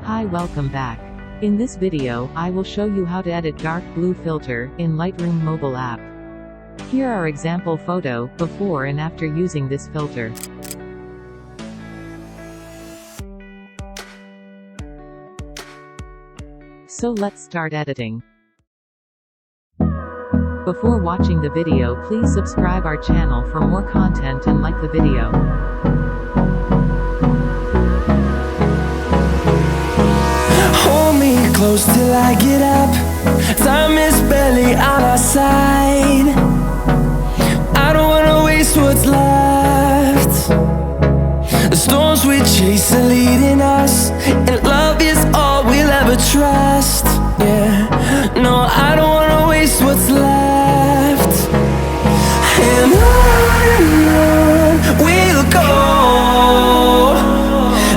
Hi, welcome back. In this video, I will show you how to edit dark blue filter in Lightroom mobile app. Here are example photo, before and after using this filter. So let's start editing. Before watching the video, please subscribe our channel for more content and like the video. Hold me close till I get up. Time is barely on our side. I don't wanna waste what's left. The storms we chase are leading us, and love is all we'll ever trust. Yeah, no, I don't wanna waste what's left. And on we'll go,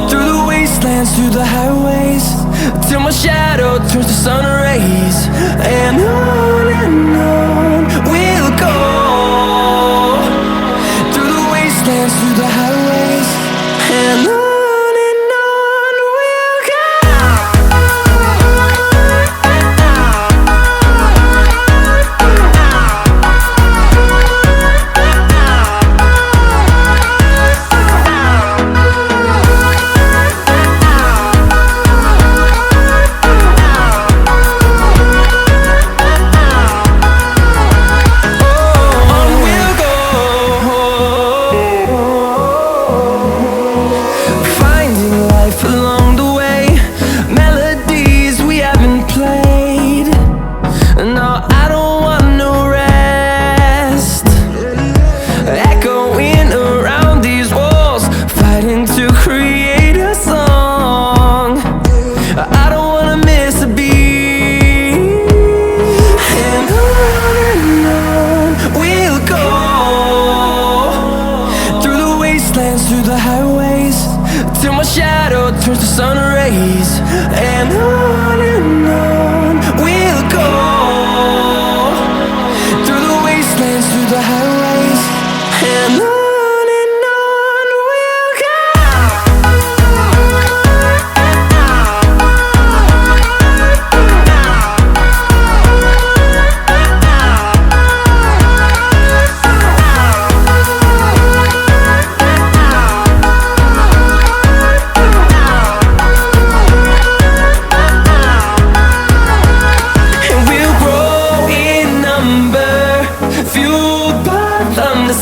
through the wastelands, through the highways, till my shadow turns to sun rays. And on we'll go, through the wastelands, through the highways, and on we'll go. Through the highways, till my shadow turns to sun rays. And on we'll go, through the wastelands, through the highways, and on we'll go.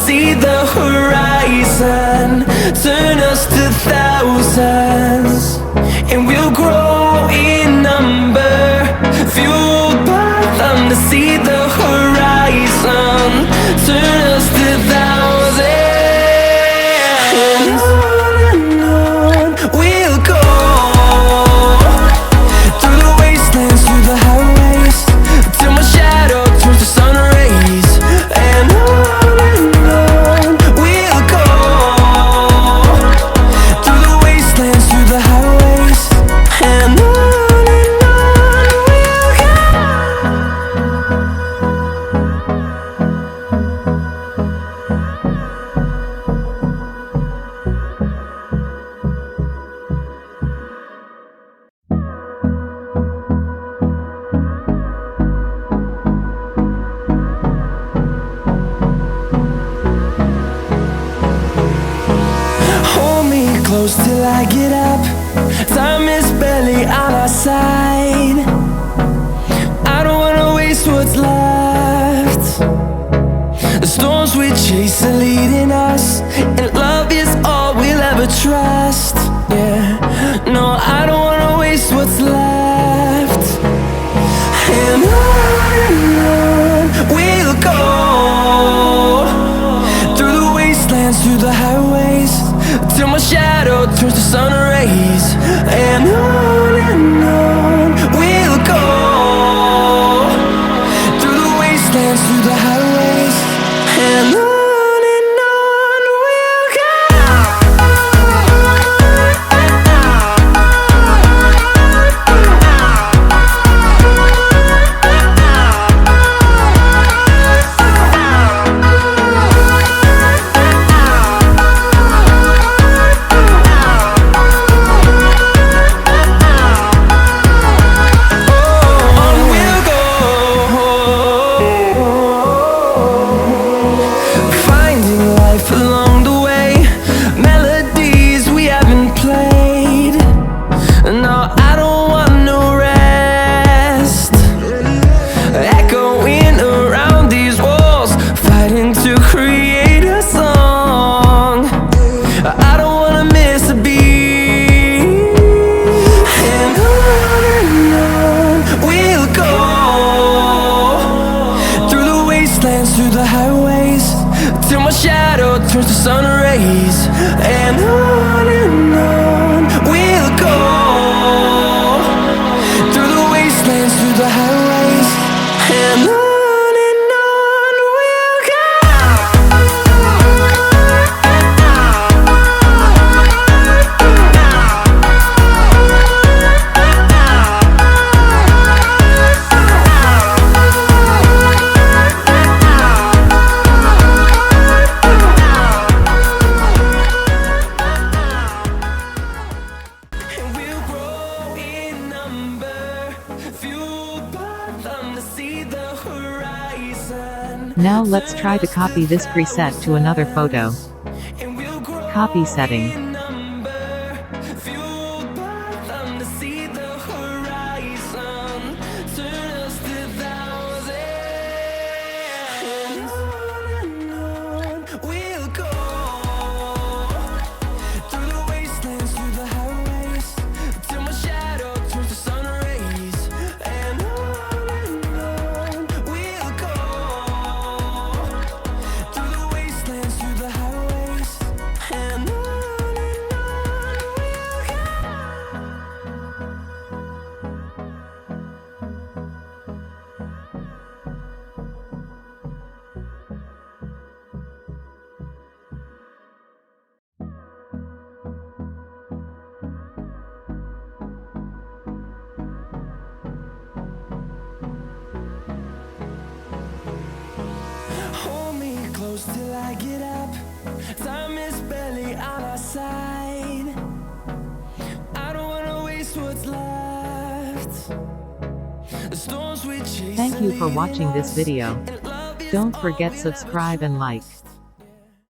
See the horizon turn us to thousands, and we'll grow in number, fueled by them. To see the horizon turn us to thousands, and on we'll go, through the wastelands, through the highways, till my shadow turns to sun rays. And close till I get up. Time is barely on our side. I don't wanna waste what's left. The storms we chase are leading us, and love is all we'll ever trust. Yeah, no, I don't wanna waste what's left. And on we'll go, through the wastelands, through the highways, till my shadow turns to sun rays. turns to sun rays, and on we'll go, through the wastelands, through the highways, and on. Now let's try to copy this preset to another photo. Copy setting. Till I get up, time is barely on our side. I don't wanna waste what's left. The storms we chase. Thank you for watching this video. Don't forget subscribe and like.